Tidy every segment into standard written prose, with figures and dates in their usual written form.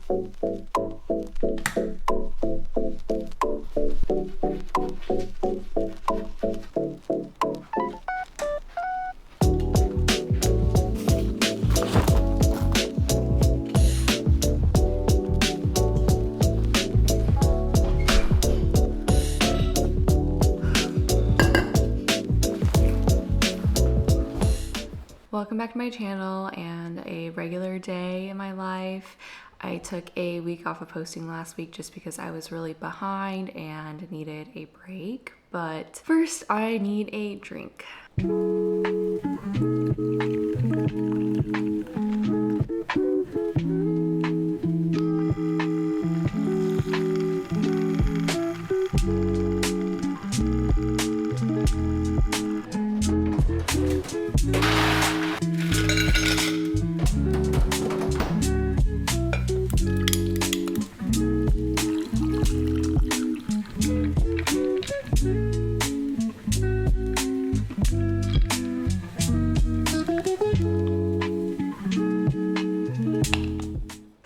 Welcome back to my channel and a regular day in my life. I took a week off of posting last week just because I was really behind and needed a break. But first, I need a drink.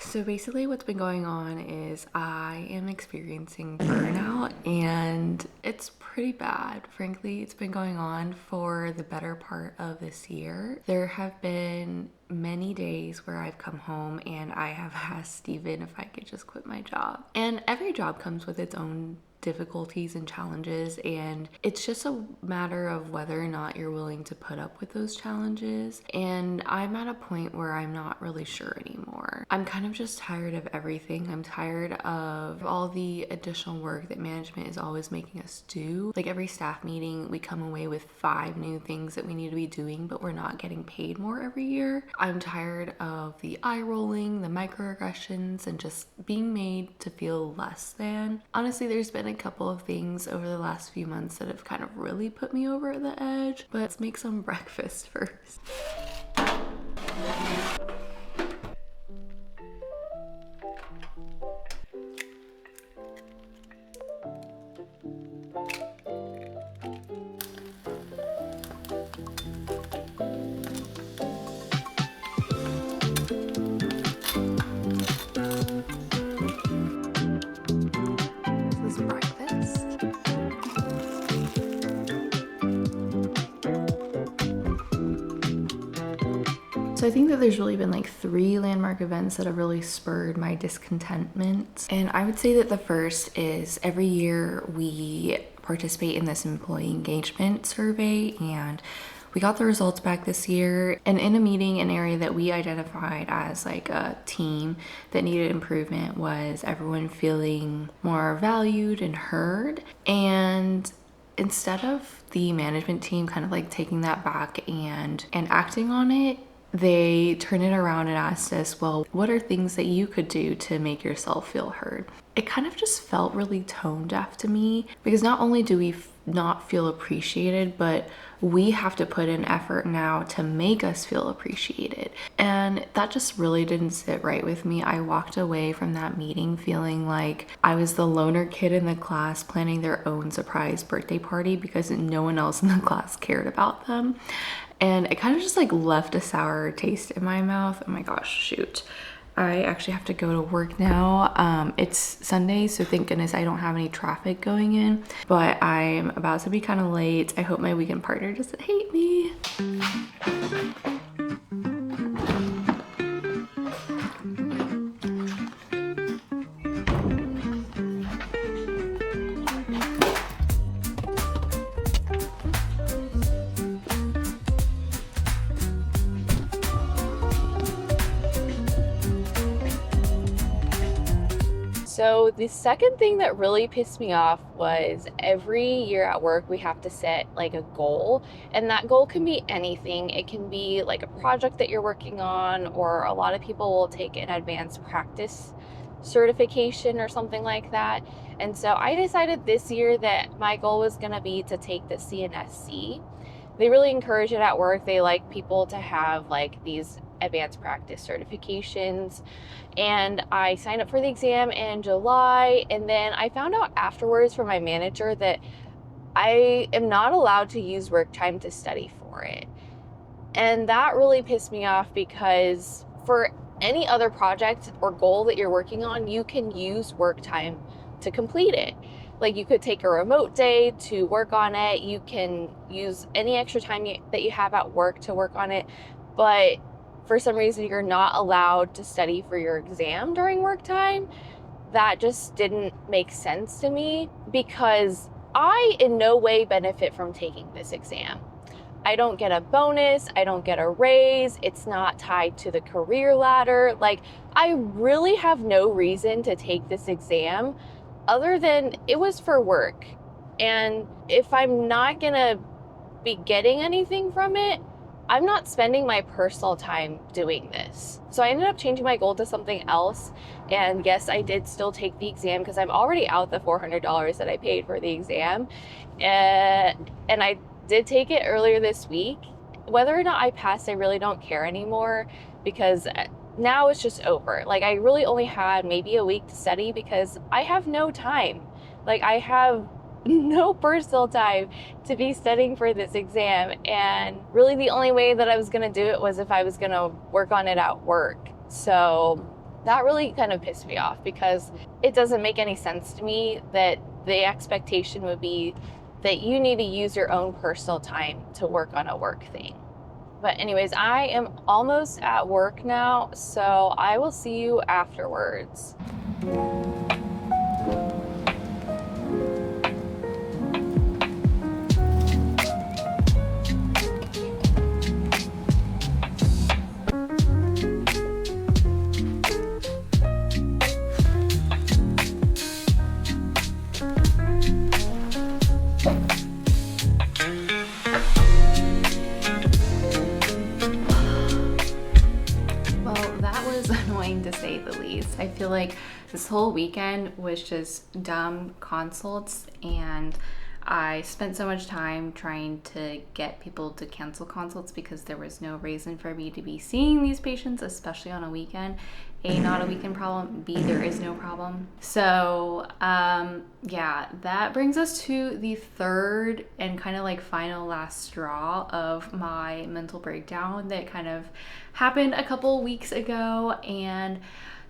So basically what's been going on is I am experiencing burnout and it's pretty bad. Frankly, it's been going on for the better part of this year. There have been many days where I've come home and I have asked Steven if I could just quit my job. And every job comes with its own difficulties and challenges, and it's just a matter of whether or not you're willing to put up with those challenges. And I'm at a point where I'm not really sure anymore. I'm kind of just tired of everything. I'm tired of all the additional work that management is always making us do. Like every staff meeting, we come away with 5 new things that we need to be doing, but we're not getting paid more every year. I'm tired of the eye rolling, the microaggressions, and just being made to feel less than. Honestly, there's been a couple of things over the last few months that have kind of really put me over the edge, but let's make some breakfast first. So I think that there's really been like 3 landmark events that have really spurred my discontentment. And I would say that the first is every year we participate in this employee engagement survey, and we got the results back this year. And in a meeting, an area that we identified as like a team that needed improvement was everyone feeling more valued and heard. And instead of the management team kind of like taking that back and acting on it, they turned it around and asked us, well, what are things that you could do to make yourself feel heard? It kind of just felt really tone deaf to me, because not only do we not feel appreciated, but we have to put in effort now to make us feel appreciated. And that just really didn't sit right with me. I walked away from that meeting feeling like I was the loner kid in the class planning their own surprise birthday party because no one else in the class cared about them. And it kind of just like left a sour taste in my mouth. Oh my gosh, shoot. I actually have to go to work now. It's Sunday, so thank goodness I don't have any traffic going in, but I'm about to be kind of late. I hope my weekend partner doesn't hate me. So the second thing that really pissed me off was every year at work, we have to set like a goal, and that goal can be anything. It can be like a project that you're working on, or a lot of people will take an advanced practice certification or something like that. And so I decided this year that my goal was going to be to take the CNSC. They really encourage it at work. They like people to have like these advanced practice certifications, and I signed up for the exam in July, and then I found out afterwards from my manager that I am not allowed to use work time to study for it. And that really pissed me off, because for any other project or goal that you're working on, you can use work time to complete it. Like you could take a remote day to work on it. You can use any extra time that you have at work to work on it. But for some reason, you're not allowed to study for your exam during work time. That just didn't make sense to me because I in no way benefit from taking this exam. I don't get a bonus, I don't get a raise, it's not tied to the career ladder. Like, I really have no reason to take this exam other than it was for work. And if I'm not gonna be getting anything from it, I'm not spending my personal time doing this. So I ended up changing my goal to something else. And yes, I did still take the exam because I'm already out the $400 that I paid for the exam. And I did take it earlier this week. Whether or not I passed, I really don't care anymore because now it's just over. Like, I really only had maybe a week to study because I have no time. Like, I have no personal time to be studying for this exam. And really, the only way that I was going to do it was if I was going to work on it at work. So that really kind of pissed me off because it doesn't make any sense to me that the expectation would be that you need to use your own personal time to work on a work thing. But anyways, I am almost at work now, so I will see you afterwards. To say the least. I feel like this whole weekend was just dumb consults, and I spent so much time trying to get people to cancel consults because there was no reason for me to be seeing these patients, especially on a weekend. A, not a weekend problem. B, there is no problem. So, yeah, that brings us to the third and kind of like final last straw of my mental breakdown that kind of happened a couple weeks ago. And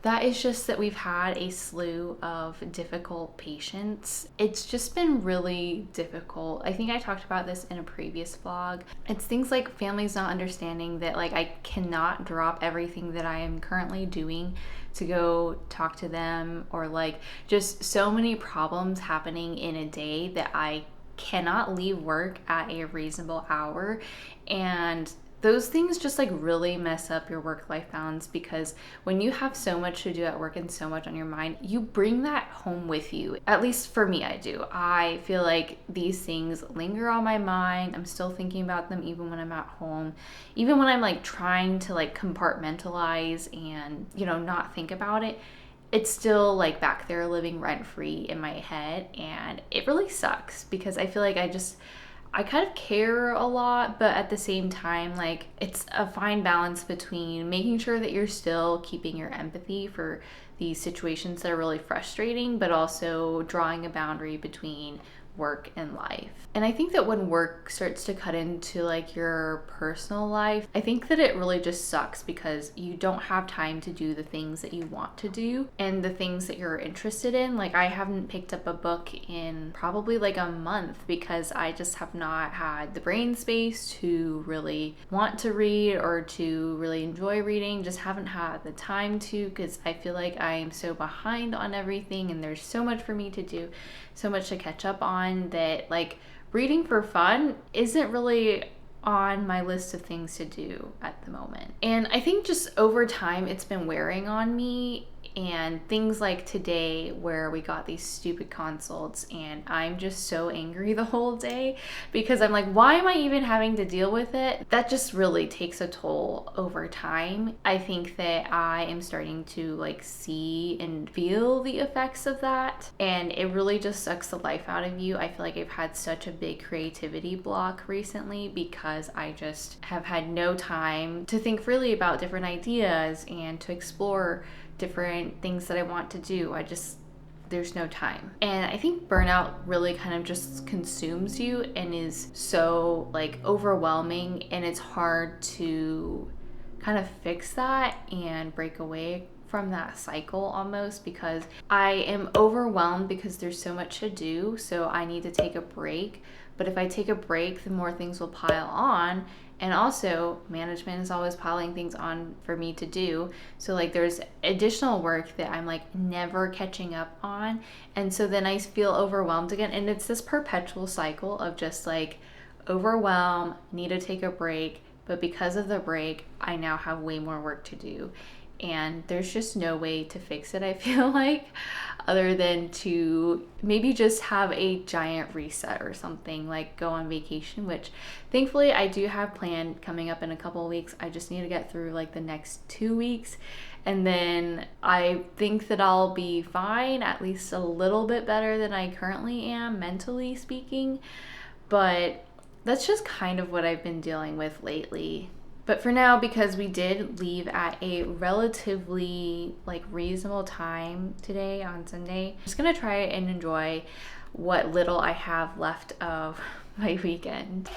that is just that we've had a slew of difficult patients. It's just been really difficult. I think I talked about this in a previous vlog. It's things like families not understanding that like I cannot drop everything that I am currently doing to go talk to them, or like just so many problems happening in a day that I cannot leave work at a reasonable hour. And those things just like really mess up your work-life balance, because when you have so much to do at work and so much on your mind, you bring that home with you. At least for me, I do. I feel like these things linger on my mind. I'm still thinking about them even when I'm at home, even when I'm like trying to like compartmentalize and, you know, not think about it. It's still like back there living rent free in my head, and it really sucks because I feel like I kind of care a lot, but at the same time, like, it's a fine balance between making sure that you're still keeping your empathy for these situations that are really frustrating, but also drawing a boundary between work and life. And I think that when work starts to cut into like your personal life, I think that it really just sucks because you don't have time to do the things that you want to do and the things that you're interested in. Like, I haven't picked up a book in probably like a month because I just have not had the brain space to really want to read or to really enjoy reading. Just haven't had the time to, because I feel like I am so behind on everything and there's so much for me to do, so much to catch up on, that like reading for fun isn't really on my list of things to do at the moment. And I think just over time it's been wearing on me. And things like today where we got these stupid consults and I'm just so angry the whole day because I'm like, why am I even having to deal with it? That just really takes a toll over time. I think that I am starting to like see and feel the effects of that, and it really just sucks the life out of you. I feel like I've had such a big creativity block recently because I just have had no time to think freely about different ideas and to explore different things that I want to do. There's no time. And I think burnout really kind of just consumes you and is so like overwhelming, and it's hard to kind of fix that and break away from that cycle almost, because I am overwhelmed because there's so much to do, so I need to take a break. But if I take a break, the more things will pile on, and also management is always piling things on for me to do, so like there's additional work that I'm like never catching up on, and so then I feel overwhelmed again, and it's this perpetual cycle of just like overwhelm, need to take a break, but because of the break I now have way more work to do. And there's just no way to fix it, I feel like, other than to maybe just have a giant reset or something, like go on vacation, which thankfully I do have planned coming up in a couple of weeks. I just need to get through like the next 2 weeks, and then I think that I'll be fine, at least a little bit better than I currently am, mentally speaking. But that's just kind of what I've been dealing with lately. But for now, because we did leave at a relatively like reasonable time today on Sunday, I'm just gonna try and enjoy what little I have left of my weekend.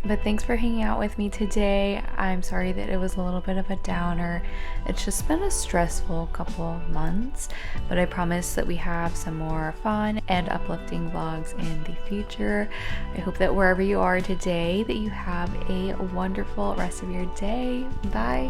But thanks for hanging out with me today. I'm sorry that it was a little bit of a downer. It's just been a stressful couple of months, but I promise that we have some more fun and uplifting vlogs in the future. I hope that wherever you are today, that you have a wonderful rest of your day. Bye.